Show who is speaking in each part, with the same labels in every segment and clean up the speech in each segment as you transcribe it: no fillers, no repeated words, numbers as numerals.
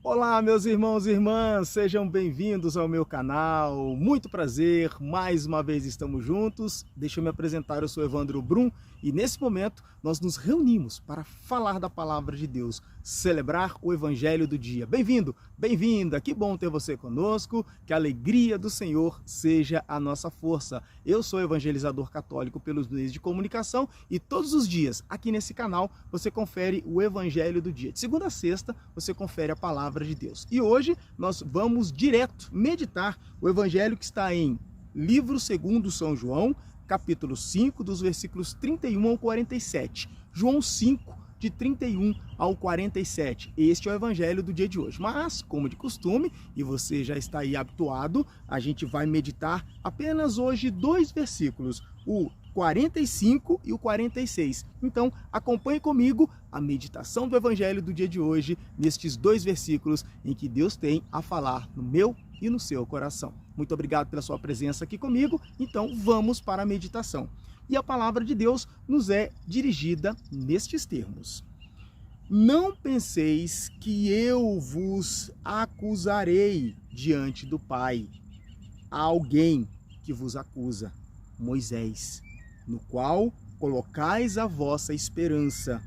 Speaker 1: Olá, meus irmãos e irmãs, sejam bem-vindos ao meu canal. Muito prazer, mais uma vez estamos juntos. Deixa eu me apresentar, eu sou Evandro Brum e nesse momento nós nos reunimos para falar da palavra de Deus, celebrar o Evangelho do dia. Bem-vindo, bem-vinda, que bom ter você conosco, que a alegria do Senhor seja a nossa força. Eu sou evangelizador católico pelos meios de comunicação e todos os dias aqui nesse canal você confere o Evangelho do dia. De segunda a sexta você confere a palavra de Deus. E hoje nós vamos direto meditar o Evangelho que está em Livro segundo São João, capítulo 5, dos versículos 31 ao 47. João 5, de 31 ao 47. Este é o Evangelho do dia de hoje. Mas, como de costume, e você já está aí habituado, a gente vai meditar apenas hoje dois versículos, o 45 e o 46. Então, acompanhe comigo a meditação do Evangelho do dia de hoje, nestes dois versículos em que Deus tem a falar no meu e no seu coração. Muito obrigado pela sua presença aqui comigo. Então, vamos para a meditação. E a palavra de Deus nos é dirigida nestes termos. Não penseis que eu vos acusarei diante do Pai. Há alguém que vos acusa, Moisés, no qual colocais a vossa esperança.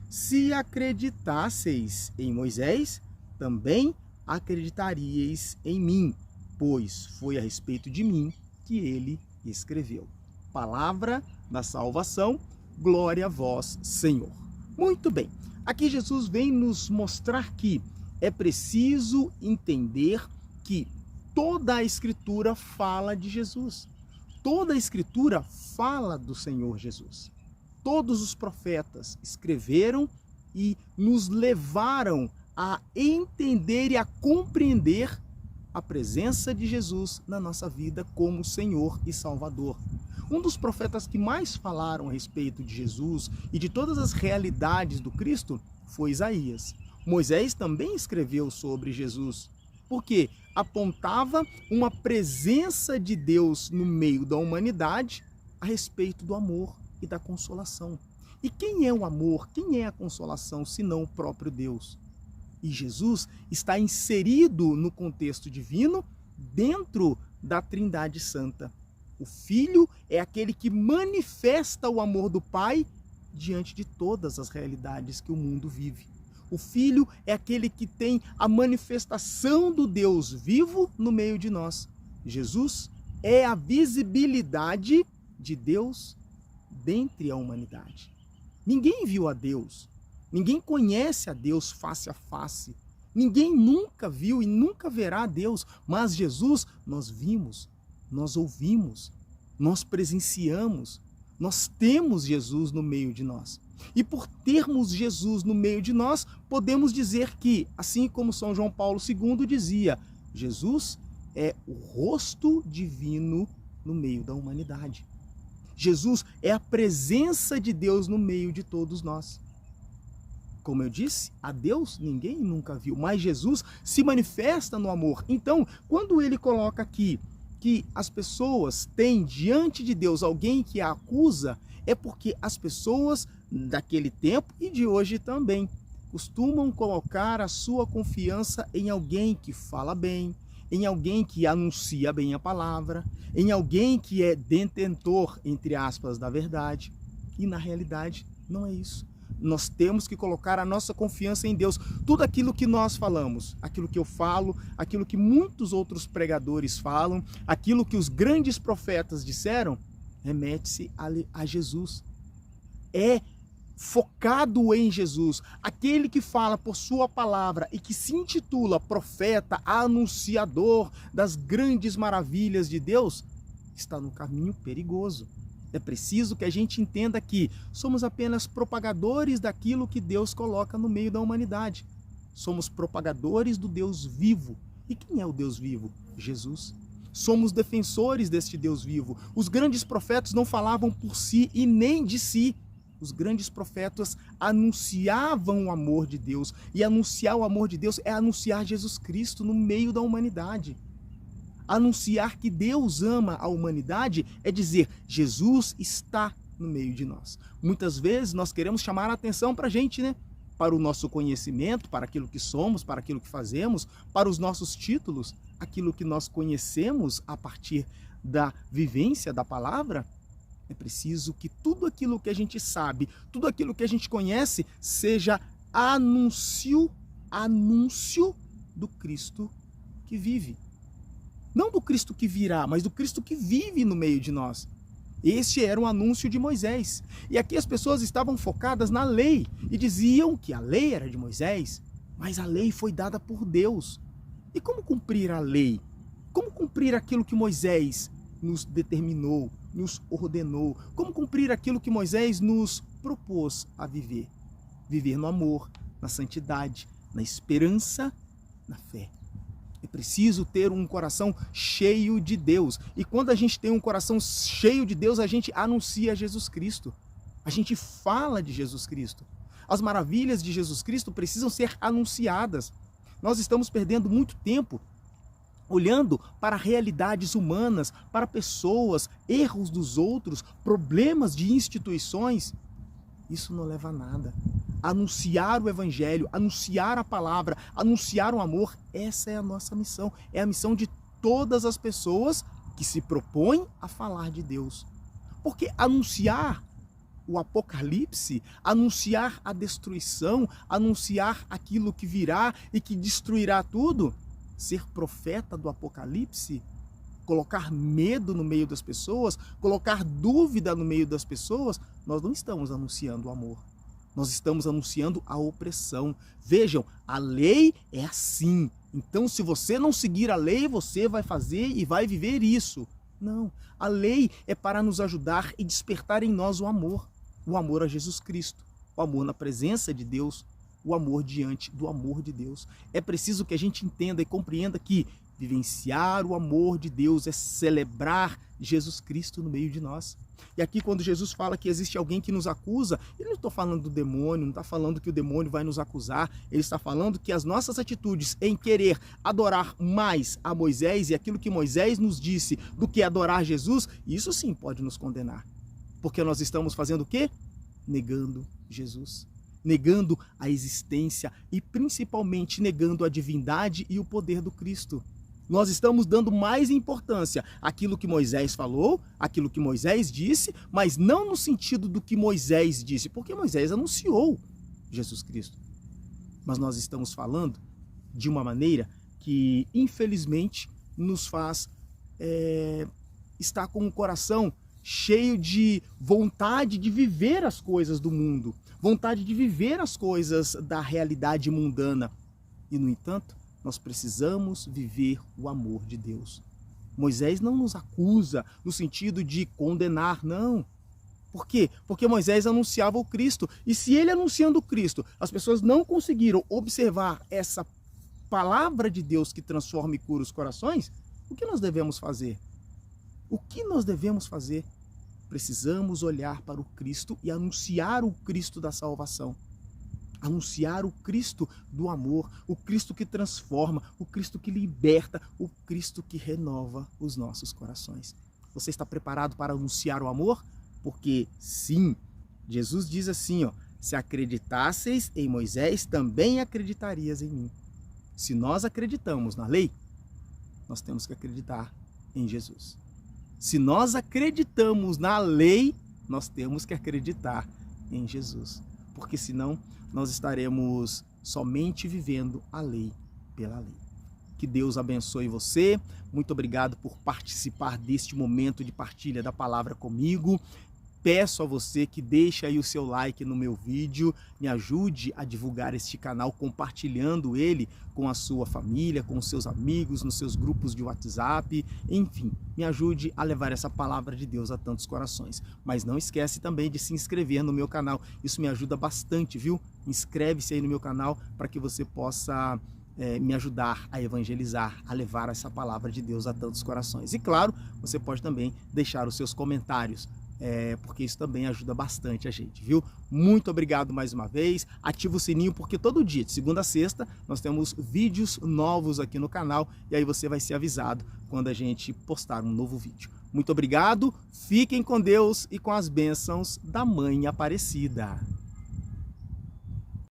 Speaker 1: Se acreditasseis em Moisés, também acreditaríeis em mim, pois foi a respeito de mim que ele escreveu. Palavra da salvação, glória a vós, Senhor. Muito bem, aqui Jesus vem nos mostrar que é preciso entender que toda a Escritura fala de Jesus. Toda a Escritura fala do Senhor Jesus. Todos os profetas escreveram e nos levaram a entender e a compreender a presença de Jesus na nossa vida como Senhor e Salvador. Um dos profetas que mais falaram a respeito de Jesus e de todas as realidades do Cristo foi Isaías. Moisés também escreveu sobre Jesus, porque apontava uma presença de Deus no meio da humanidade a respeito do amor e da consolação. E quem é o amor, quem é a consolação, senão o próprio Deus? E Jesus está inserido no contexto divino dentro da Trindade Santa. O Filho é aquele que manifesta o amor do Pai diante de todas as realidades que o mundo vive. O Filho é aquele que tem a manifestação do Deus vivo no meio de nós. Jesus é a visibilidade de Deus dentre a humanidade. Ninguém viu a Deus. Ninguém conhece a Deus face a face. Ninguém nunca viu e nunca verá a Deus. Mas Jesus, nós vimos, nós ouvimos, nós presenciamos, nós temos Jesus no meio de nós. E por termos Jesus no meio de nós, podemos dizer que, assim como São João Paulo II dizia, Jesus é o rosto divino no meio da humanidade. Jesus é a presença de Deus no meio de todos nós. Como eu disse, a Deus ninguém nunca viu, mas Jesus se manifesta no amor. Então, quando ele coloca aqui que as pessoas têm diante de Deus alguém que a acusa, é porque as pessoas daquele tempo e de hoje também costumam colocar a sua confiança em alguém que fala bem, em alguém que anuncia bem a palavra, em alguém que é detentor, entre aspas, da verdade. E na realidade não é isso. Nós temos que colocar a nossa confiança em Deus. Tudo aquilo que nós falamos, aquilo que eu falo, aquilo que muitos outros falam, aquilo que os grandes profetas disseram, remete-se a Jesus. É focado em Jesus. Aquele que fala por sua palavra e que se intitula profeta, anunciador das grandes maravilhas de Deus, está no caminho perigoso. É preciso que a gente entenda que somos apenas propagadores daquilo que Deus coloca no meio da humanidade. Somos propagadores do Deus vivo. E quem é o Deus vivo? Jesus. Somos defensores deste Deus vivo. Os grandes profetas não falavam por si e nem de si. Os grandes profetas anunciavam o amor de Deus. E anunciar o amor de Deus é anunciar Jesus Cristo no meio da humanidade. Anunciar que Deus ama a humanidade é dizer, Jesus está no meio de nós. Muitas vezes nós queremos chamar a atenção para a gente, né? para o nosso conhecimento, para aquilo que somos, para aquilo que fazemos, para os nossos títulos, aquilo que nós conhecemos a partir da vivência da palavra. É preciso que tudo aquilo que a gente sabe, tudo aquilo que a gente conhece, seja anúncio do Cristo que vive. Não do Cristo que virá, mas do Cristo que vive no meio de nós. Este era o anúncio de Moisés. E aqui as pessoas estavam focadas na lei e diziam que a lei era de Moisés, mas a lei foi dada por Deus. E como cumprir a lei? Como cumprir aquilo que Moisés nos determinou, nos ordenou? Como cumprir aquilo que Moisés nos propôs a viver? Viver no amor, na santidade, na esperança, na fé. É preciso ter um coração cheio de Deus. E quando a gente tem um coração cheio de Deus, a gente anuncia Jesus Cristo. A gente fala de Jesus Cristo. As maravilhas de Jesus Cristo precisam ser anunciadas. Nós estamos perdendo muito tempo olhando para realidades humanas, para pessoas, erros dos outros, problemas de instituições. Isso não leva a nada. Anunciar o Evangelho, anunciar a palavra, anunciar o amor, essa é a nossa missão. É a missão de todas as pessoas que se propõem a falar de Deus. Porque anunciar o apocalipse, anunciar a destruição, anunciar aquilo que virá e que destruirá tudo, ser profeta do apocalipse, colocar medo no meio das pessoas, colocar dúvida no meio das pessoas, nós não estamos anunciando o amor. Nós estamos anunciando a opressão. Vejam, a lei é assim. Então, se você não seguir a lei, você vai fazer e vai viver isso. Não, a lei é para nos ajudar e despertar em nós o amor a Jesus Cristo, o amor na presença de Deus, o amor diante do amor de Deus. É preciso que a gente entenda e compreenda que vivenciar o amor de Deus é celebrar Jesus Cristo no meio de nós. E aqui quando Jesus fala que existe alguém que nos acusa, ele não está falando do demônio, não está falando que o demônio vai nos acusar, ele está falando que as nossas atitudes em querer adorar mais a Moisés e aquilo que Moisés nos disse do que adorar Jesus, isso sim pode nos condenar. Porque nós estamos fazendo o quê? Negando Jesus. Negando a existência e principalmente negando a divindade e o poder do Cristo. Nós estamos dando mais importância àquilo que Moisés falou, àquilo que Moisés disse, mas não no sentido do que Moisés disse, porque Moisés anunciou Jesus Cristo. Mas nós estamos falando de uma maneira que, infelizmente, nos faz estar com o coração cheio de vontade de viver as coisas do mundo, vontade de viver as coisas da realidade mundana. E, no entanto, nós precisamos viver o amor de Deus. Moisés não nos acusa no sentido de condenar, não. Por quê? Porque Moisés anunciava o Cristo. E se ele anunciando o Cristo, as pessoas não conseguiram observar essa palavra de Deus que transforma e cura os corações, o que nós devemos fazer? O que nós devemos fazer? Precisamos olhar para o Cristo e anunciar o Cristo da salvação. Anunciar o Cristo do amor, o Cristo que transforma, o Cristo que liberta, o Cristo que renova os nossos corações. Você está preparado para anunciar o amor? Porque sim, Jesus diz assim, ó, se acreditasseis em Moisés, também acreditarias em mim. Se nós acreditamos na lei, nós temos que acreditar em Jesus. Se nós acreditamos na lei, nós temos que acreditar em Jesus. Porque senão nós estaremos somente vivendo a lei pela lei. Que Deus abençoe você. Muito obrigado por participar deste momento de partilha da palavra comigo. Peço a você que deixe aí o seu like no meu vídeo, me ajude a divulgar este canal compartilhando ele com a sua família, com os seus amigos, nos seus grupos de WhatsApp, enfim, me ajude a levar essa palavra de Deus a tantos corações. Mas não esquece também de se inscrever no meu canal, isso me ajuda bastante, viu? Inscreve-se aí no meu canal para que você possa me ajudar a evangelizar, a levar essa palavra de Deus a tantos corações. E claro, você pode também deixar os seus comentários, porque isso também ajuda bastante a gente, viu? Muito obrigado mais uma vez, ativa o sininho porque todo dia, de segunda a sexta, nós temos vídeos novos aqui no canal e aí você vai ser avisado quando a gente postar um novo vídeo. Muito obrigado, fiquem com Deus e com as bênçãos da Mãe Aparecida.